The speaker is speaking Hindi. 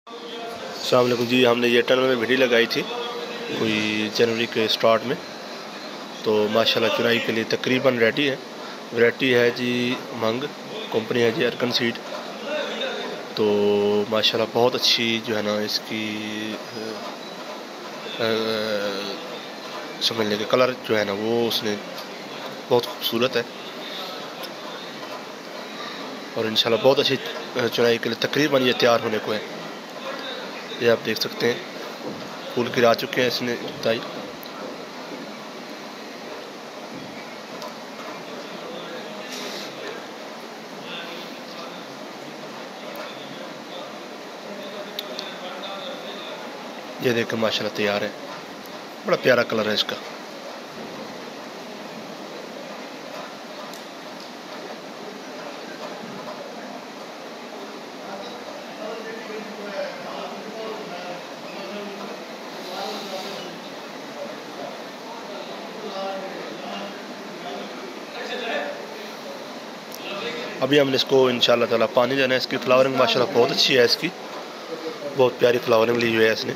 अस्सलाम वालेकुम जी। हमने ये टनल में भिंडी लगाई थी कोई जनवरी के स्टार्ट में, तो माशाल्लाह चुनाई के लिए तकरीबन रेडी है। वैरायटी है जी मंग, कंपनी है जी अर्कन सीड। तो माशाल्लाह बहुत अच्छी जो है ना इसकी समझ लें कि कलर जो है ना वो उसने बहुत खूबसूरत है और इंशाल्लाह बहुत अच्छी चुनाई के लिए तकरीबन ये तैयार होने को है। ये आप देख सकते हैं फूल गिरा चुके हैं इसने जुताई। ये देखें माशाल्लाह तैयार है, बड़ा प्यारा कलर है इसका। अभी हमने इसको इंशाल्लाह ताला पानी देना है। इसकी फ्लावरिंग माशाल्लाह बहुत अच्छी है, इसकी बहुत प्यारी फ्लावरिंग ली हुई है इसने।